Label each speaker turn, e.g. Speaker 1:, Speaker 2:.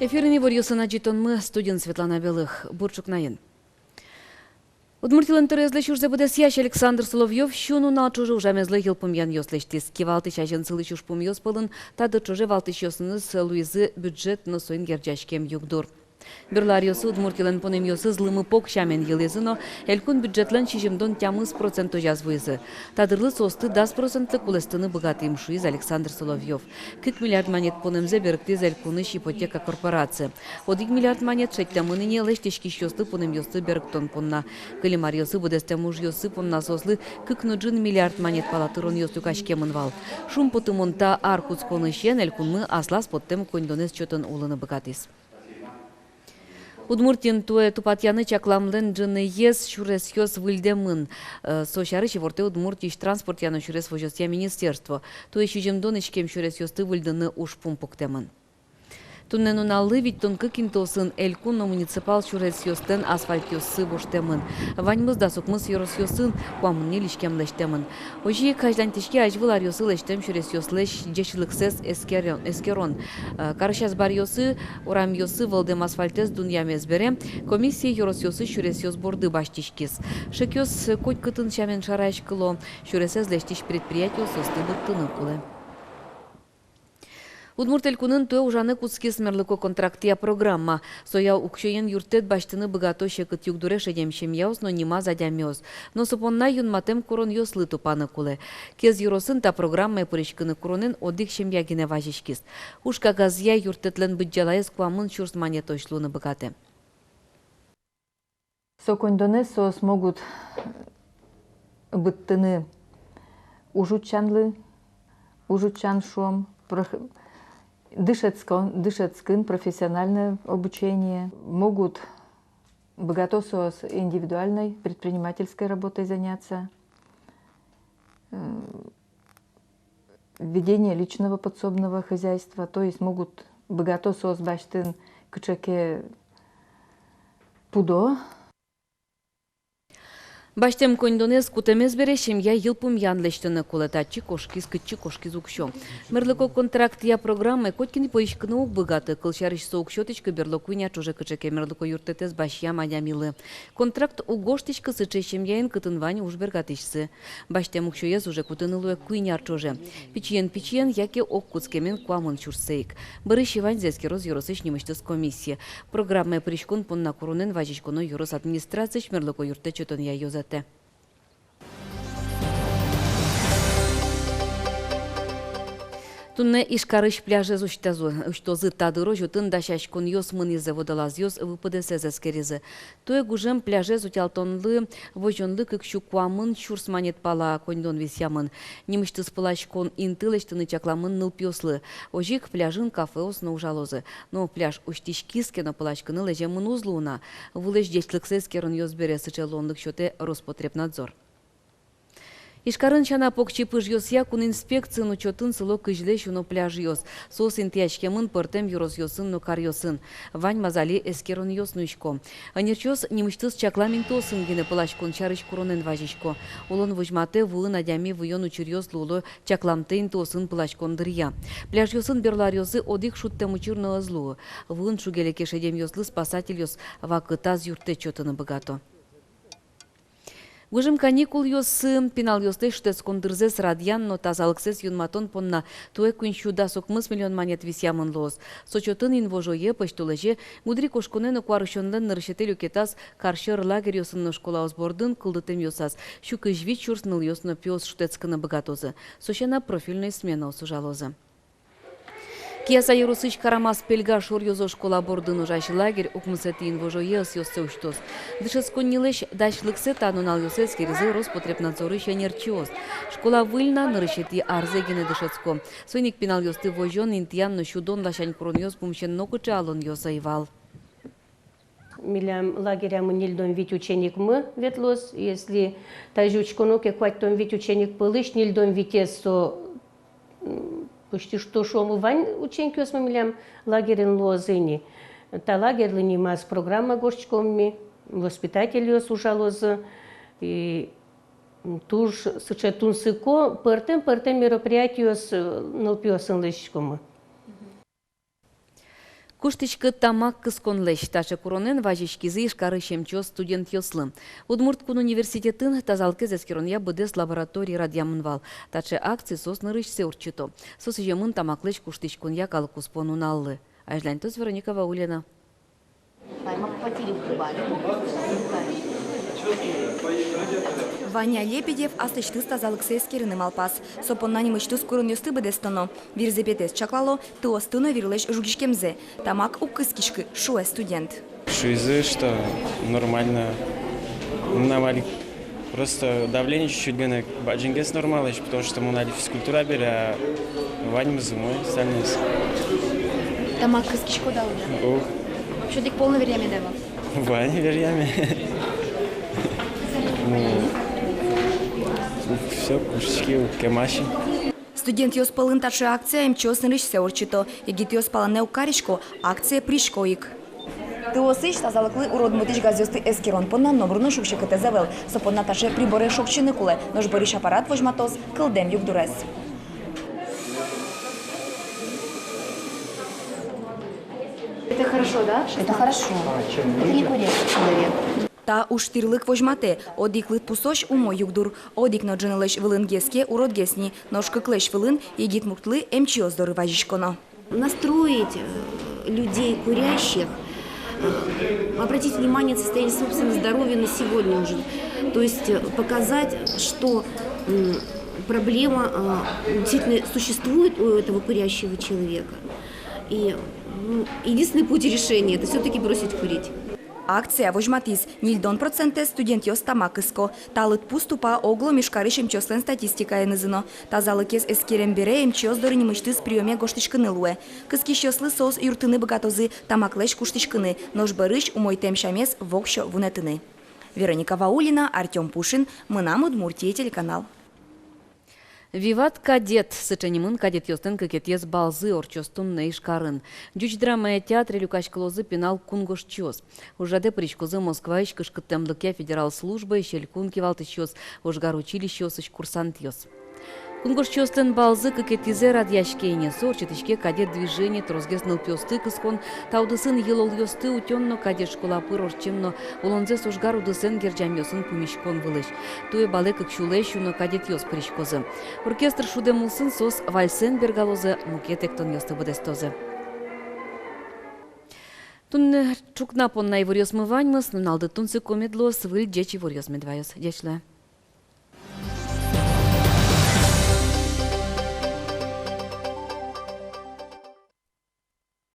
Speaker 1: Эфиріне варьосына жетонмы студент Светлана Белых. Бурчук найын. Удмуртилан турезлы чурзе будесящ Александр Соловьев щуну на чужу жамезлы елпумьян йослештис. Кивалты чащен сылы чушпум йоспылын, тады чуже валтыш йосыныз Луизы бюджет на соин герджашкем югдур. Берлариосы Удмуртилан понем йосы злымы пок шамен елезыно, элькун бюджетлан чижемдон тямыз проценту язвызы. Тадырлы состы 10%лык булестыны богатым шуиз Александр Соловьев. 40 миллиард монет понемзе берктиз элькуныш ипотека корпорация. 1 миллиард монет шеттямыныне лештешки щосты понем йосы берктон понна. Кылимар йосы будестем уж йосы понна сослы 40 миллиард монет палатырон йосу кашкемын вал. Шум потымонта аркуц понышен элькунмы аслас поттем кондонес чотын улыны богатыз. Удмуртин туе тупатьяны чакламлен джыны ес шурес йос выльдемын. Сошары чеворте Удмуртиш транспорт яны шурес вожостя министерство. Туе щужемдон ичкем шурес йосты выльдыны уж пумпуктемын. Туннену наллы ведь тонкы кинтосын элькунно муниципал шурес йостен асфальт йосы боштемын. Ваньмызда сукмыз йорос йосын куамын лишкем лештемын. Ожи каждан тишке ажвылар йосы лештем шурес йослеш джешилыксес эскерон. Карышас бар йосы, урам йосы вылдем асфальтес дуньямез берем, комиссия йорос йосы шурес йос борды баштишкис. Шек йос коть кытын шамен шарайш кыло, шуресез лештиш предприятие состы быттыны кулы. Удмурт элькунын туе ужаны куцкис мерлыко контрактия программа. Соя укшоен юртет баштыны богато шекыт югдуре шедемшем яус, но нима задямёз. Но супонна юнматем курон йослы тупаны кулы. Кез юросын та программа пуришкыны куронен одик шемьягине важишкис. Ушка газья юртетлен быджалаес куамын чурс монет ошлуны богате.
Speaker 2: Сокондонесо смогут быттыны ужучанлы, ужучан шом, дышецкин профессиональное обучение, могут богато с индивидуальной предпринимательской работой заняться, ведение личного подсобного хозяйства, то есть могут богато с баштын кычеке пудо.
Speaker 1: Баштем кондонез кутемез берешем я йылпум янлештыны кулетачи кошкиз кыччы кошкиз укшо. Мерлыко контракт я программы коткини поишкыны ук богаты, кылшарыш соукшотычка берлокуйня чуже кычеке мерлыко юртетез башья мадямилы. Контракт угоштычка сычешем яен кытынвань уж бергатышсы. Баштем укшоез уже кутынылуе куйняр чуже. Пичиен яке ок куцкемен куамын чурсейк. Барышевань зескероз юросыч немыштыз комиссия. Программы пришкун понна курунен важичконо юрос администрацияч мерлыко юртечотон я йоза. Тунне ишкарыш пляже уштозы тадыро жутын дашашкун йос мынизе водолаз йос выпадесез эскеризе. Тое гужем пляже зутялтонлы вожонлы кыкшу куамын чурс монет пала кондон висямын. Немыштыз палашкон интылештыны чакламын нылпьослы. Ожик пляжын кафеос на ужалозы. Но пляж уштишкиске на палашкыны лежемын узлуна. Вылеш дешлыксез керын йос бере сычелонлык счете Роспотребнадзор. Ишкарын чана покчи пыж йосья кун инспекцию учетын сыло кыжлеш уно пляж йос. Сос интиячкемын пыртем юрос йосын но кар йосын. Вань мазали эскерон йос нуишко. Анерчос немыштыз чакламин тосын гене пылашкон чарыш куронен важишко. Улон вujмате вулы надями вуйон учурьос луло чакламтейн тосын пылашкон дырья. Пляж йосын берлар йосы одик шуттем учурно ызлу. Вун шугеле кешедем йослы спасатель йос вакытаз юрте чотыны богато. Гужым каникул йосы, пинал йосты штец кондырзес радьян, но тазалыксес юнматон понна туэ кунщуда сокмыс миллион монет висямын лоз. Сочотын инвожое пыштулеже мудри кошкунен окуарышонлен нырышете люкетас каршыр лагерь йосын школа озбордын кылдытем йосас. Щукыжви чурсныл йосно пёс штецканы богатозы. Сочена профильной смена осужалозы. Кияса юрусыч карамас пельга шор йозо школа бордын ужаш лагерь укмысетин вожоес йосце уштоз. Дышецкон нилеш дашлыксе танунал йосес керезе Роспотребнадзоры шенерчиоз. Школа выльна нырышети арзегене дышецко. Сойник пинал йосты вожон интиян но щудон лашань крон йос пумщен нокычы алон йоса ивал.
Speaker 3: Милям лагеря мы нильдон вить ученик мы ветлос, если тажучконоке хвать том вить ученик пылыш нильдон витес со почти что шому вань ученики осмамилям лагерен лозыни. Та лагерь линимас программа горчкомми, воспитатель йос ужалозы и туж сычетун сыко пыртем мероприятиос нылпиосын лышкомы.
Speaker 1: Куштичкы тамак кысконлеш, таше куронен важичкизы ишкары шемчо студент йослым. Удмурткун университетін тазалке зескерония быдес лабораторий радиамынвал. Таше акции соснырыш сеурчито. Сосы жемын тамаклеш куштичкун якалы куспонун аллы. Айжлантоз Вероника Ваулина.
Speaker 4: Ваня Лебедев астычтыз тазалыксы эскериним алпас. Сопоннани мычтыз курынёсты быдестоно. Вирзепетес чаклало, тыостыно вирлеш жугишкемзе. Тамак укыскишкы, шуэ студент.
Speaker 5: Шизы, что нормально. Намали. Просто давление чуть-чуть генек. Баджингес нормально, потому что мы на физкультура бери, а Ваня зимой остальные.
Speaker 4: Тамак кыскишко дал.
Speaker 5: Ух,
Speaker 4: Вообще дик полно время давал.
Speaker 5: Ваня верьями. Все, кушечки, кемаши.
Speaker 4: Студент йоспалын таше акция МЧОС-нырыш сеурчито. Егит йоспалане укаришко, акция пришкоик. Тыосыш тазалыклы уродмутыш газёсты эскерон понна номруны шукшикыте завел. Сопонна таше приборы шокчины куле, нож бориш аппарат вожматоз, кылдем югдурес. Это хорошо, да?
Speaker 6: Это хорошо. Это не курящий человек.
Speaker 4: Та уштирлык вожмате, одиклыт пусош умо югдур, одик ноджинылыш вылынгеске уродгесни, нож кыклеш вылын, егит муртлы МЧОС доры важишконо.
Speaker 6: Настроить людей курящих, обратить внимание на состояние собственного здоровья на сегодня уже. То есть показать, что проблема действительно существует у этого курящего человека. И единственный путь решения – это все-таки бросить курить.
Speaker 4: Акция вожматис, нильдон проценте студент йос тамакыско. Талыт пуступа огло мешкарыш МЧОСлен статистика энызыно. Тазалыкес эскерен бере МЧОС дорыни мычтыз приеме гоштышкыны луэ. Кыскиш йослы сос юртыны богатозы тамаклеш куштышкыны, нож барыш умойтем шамес вокшо вунетыны. Вероника Ваулина, Артем Пушин, Мынам Удмуртия, телеканал.
Speaker 1: Виват кадет, сычанимын кадет йостен кекетес балзы орчостун нейшкарын. Дюч драма театре люкашкалозы пенал кунгош чёс. Ужаде причкозы Москва ишкыш кыттемлыке федерал службы, щелькун кивалты чёс, ожгар училище осыч курсант йос. Кунгош чёстен балзы кекетизе радяшкейне, сорчетишке кадет движение, трозгес нылпёсты кыскон, таудысын елол йосты утённо кадет школапыр орчемно, улонзе сожгар удысын герджам йосын пумишкон вылыш. Туе бале кыкшулеш юно кадет йос причкозы. Оркестр шудемулсын сос вальсен бергалозы мукетектон йосты будестозе. Тун чукнапон на ивор йосмываньмыс, налды тунсы комедлос, выль дечи вор йосмедвайос. Дечле.